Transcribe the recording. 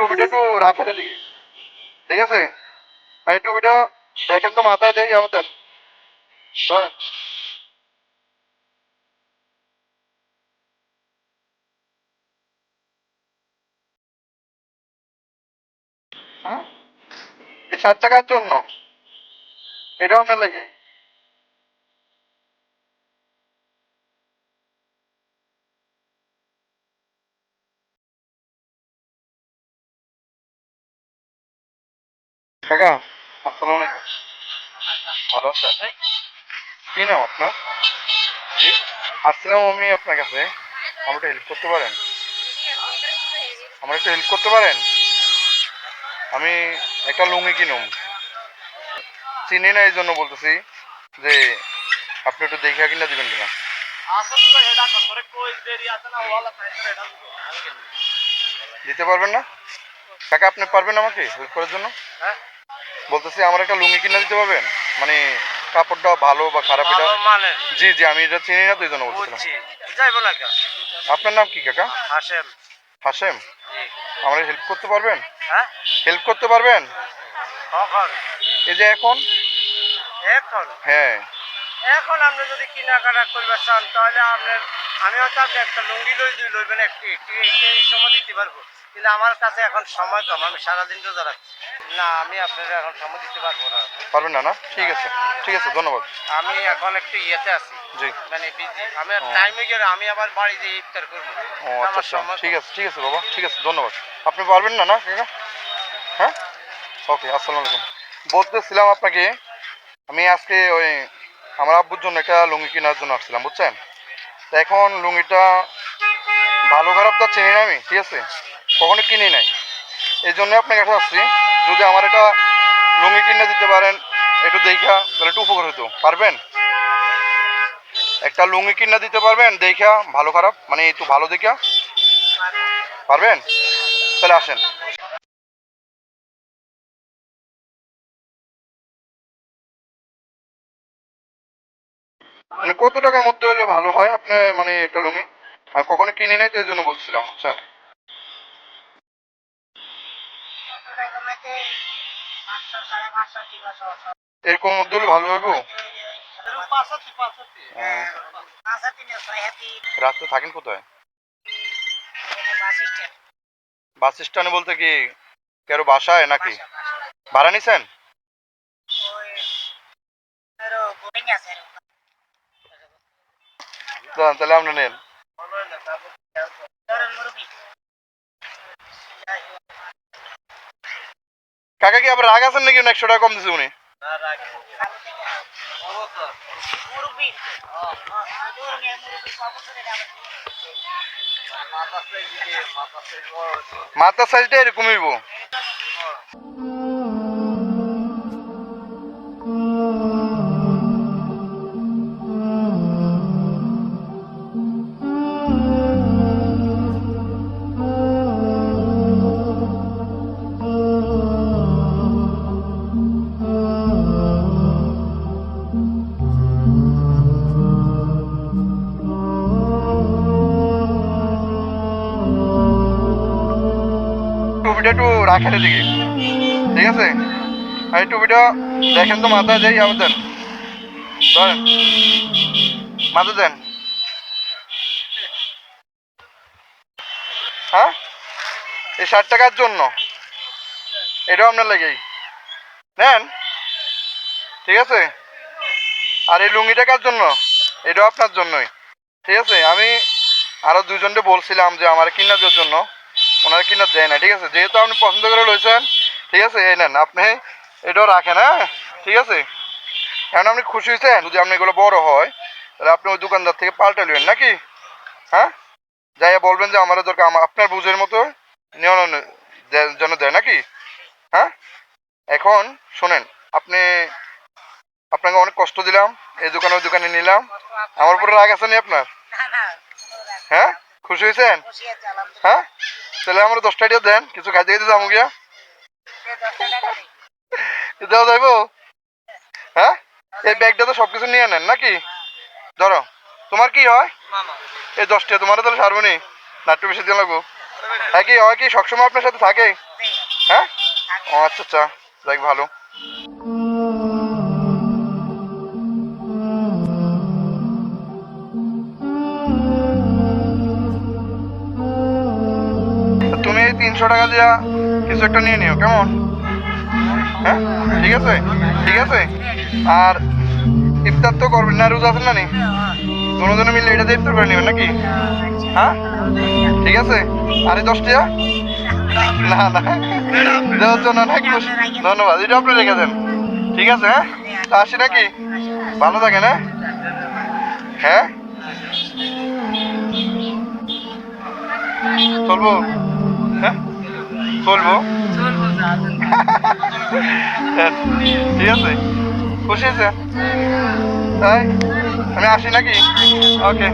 টুপিটা একটু রাখেন এদিকে, ঠিক আছে? এই টুপিটা দেখেন তো মাথায় দেয় আমাদের। হ্যাঁ, এই 60 টাকার জন্য এটাও আপনার লাগে। কাকা, আসসালামু আলাইকুম। ভালো আছেন? কি নাম আপনার? জি, আসছিলাম আমি আপনার কাছে। আমার একটু হেল্প করতে পারেন? আমার একটু হেল্প করতে পারেন? আমি একটা লুঙ্গি কিনুম, চিনি না, এই জন্য বলতেছি যে আপনি একটু দেখে কিনা দিবেন কিনা। দিতে পারবেন না? কাকা, আপনি পারবেন আমাকে হেল্প করার জন্য? বলতেছি আমার একটা লুঙ্গি কিনে দিতে পারবেন? মানে কাপড়টা ভালো বা খারাপ এটা? জি জি, আমি এটা চিনি না তো এই জন্য বলতেছিলাম। আপনার নাম কি কাকা? হাসেম। হাসেম। জি। আমার হেল্প করতে পারবেন? হ্যাঁ, হেল্প করতে পারবেন? কখন? এই যে এখন। এখন হ্যাঁ। এখন আপনি যদি কেনাকাটা করবার চান তাহলে আপনার আমি হয়তো আপনি একটা লুঙ্গি লইবেন, একটি এই সময় দিতে পারবো, কিন্তু আমার কাছে এখন সময় কম, আমি সারাদিন রোজা রাখছি। না, আমি আপনার এখন সময় দিতে পারবো না। পারবেন না? না, ঠিক আছে, ঠিক আছে, ধন্যবাদ। আমি এখন একটু ইয়েতে আছি, জি। মানে বিজি, আমি ও। টাইমে গেলে আমি আবার বাড়ি যেয়ে ইফতার করবো। ও আচ্ছা আমার আচ্ছা, সময় ঠিক কম। আছে, ঠিক আছে বাবা, ঠিক আছে, ধন্যবাদ। আপনি পারবেন না? না কাকা? হ্যাঁ, ওকে, আসসালামু আলাইকুম। বলতেছিলাম আপনাকে, আমি আজকে ওই আমার আব্বুর জন্য একটা লুঙ্গি কেনার জন্য আসছিলাম, বুঝছেন? তো এখন লুঙ্গিটা ভালো খারাপ তো চিনি না আমি, ঠিক আছে? কখনো কিনি নাই, এই জন্য আপনাকে কাছে আসছি। যদি আমার এটা লুঙ্গি কিনে দিতে পারেন একটু দেখা, তাহলে একটু উপকার হতো। পারবেন? একটা লুঙ্গি কিনে দিতে পারবেন দেখা, ভালো খারাপ মানে একটু ভালো দেখা? পারবেন? তাহলে আসেন। মানে কত টাকার মধ্যে হলে ভালো হয় আপনার, মানে একটা লুঙ্গি? আর কখনো কিনে নাই তো এই জন্য বলছিলাম, স্যার। এরকম মধ্যে হলে ভালো হবে। রাত্রে থাকেন কোথায়? বাস স্ট্যান্ডে বলতে কি কারো বাসায় নাকি ভাড়া নিছেন? তাহলে আপনি নেন। কাকা কি আবার রাগ আছেন নাকি? 100 টাকা কম দিছে উনি। মাথার সাইজটা এরকমই হইব। টুপিটা একটু রাখেন এদিকে, ঠিক আছে? আর এই টুপিটা দেখেন তো মাথায় দেয় আমাদের। ধরেন, মাথা দেন। হ্যাঁ, এই 60 টাকার জন্য এটাও আপনার লাগেই নেন, ঠিক আছে? আর এই লুঙ্গি টাকার জন্য এটাও আপনার জন্যই, ঠিক আছে? আমি আরো দুজনকে বলছিলাম যে আমার কিনা দেওয়ার জন্য, ওনারা কিনা দেয় না, ঠিক আছে? যেহেতু আপনি পছন্দ করে লইছেন, ঠিক আছে, এই নেন আপনি, এটাও রাখেন। হ্যাঁ, ঠিক আছে? এখন আপনি খুশি হয়েছেন? যদি আপনি এগুলো বড় হয় তাহলে আপনি ওই দোকানদার থেকে পাল্টে নেবেন নাকি? হ্যাঁ, যাইয়া বলবেন যে আমার দরকার, আপনার বুঝের মতো নেওয়া যেন দেয় নাকি? হ্যাঁ, এখন শোনেন, আপনি, আপনাকে অনেক কষ্ট দিলাম, এই দোকানে ওই দোকানে নিলাম, আমার উপরে রাগ আছে নি আপনার? হ্যাঁ, খুশি হয়েছেন? হ্যাঁ, তাহলে আমার 10 টাকা দেন, কিছু খাইতে খাইতে যাবো গিয়া। দেওয়া যাইব? হ্যাঁ, এই ব্যাগটা তো সবকিছু নিয়ে নেন নাকি? ধরো, তোমার কি হয়? এই 10 টাকা তোমার তাহলে সারবনি না একটু বেশি দিয়ে লাগবো? হ্যাঁ, কি হয় কি সবসময় আপনার সাথে থাকে? হ্যাঁ ও আচ্ছা আচ্ছা, যাক ভালো। তুমি এই 300 টাকা দিয়া কিছু একটা নিয়ে নিও, কেমন? হ্যাঁ ঠিক আছে, ঠিক আছে। আর ইফতার তো করবেন না, রোজা আছেন না নি? দুজনে মিলে এটা দিয়ে ইফতার করে নেবেন নাকি? হ্যাঁ ঠিক আছে। আরে 10 টাকা না না দেওয়ার জন্য অনেক খুশি, ধন্যবাদ। এটা আপনি রেখে দেন, ঠিক আছে। হ্যাঁ তা আসি নাকি? ভালো থাকেন। হ্যাঁ হ্যাঁ চলবো, হ্যাঁ চলবো। হ্যাঁ, ঠিক আছে, খুশি আছে তাই আমি আসি নাকি? ওকে।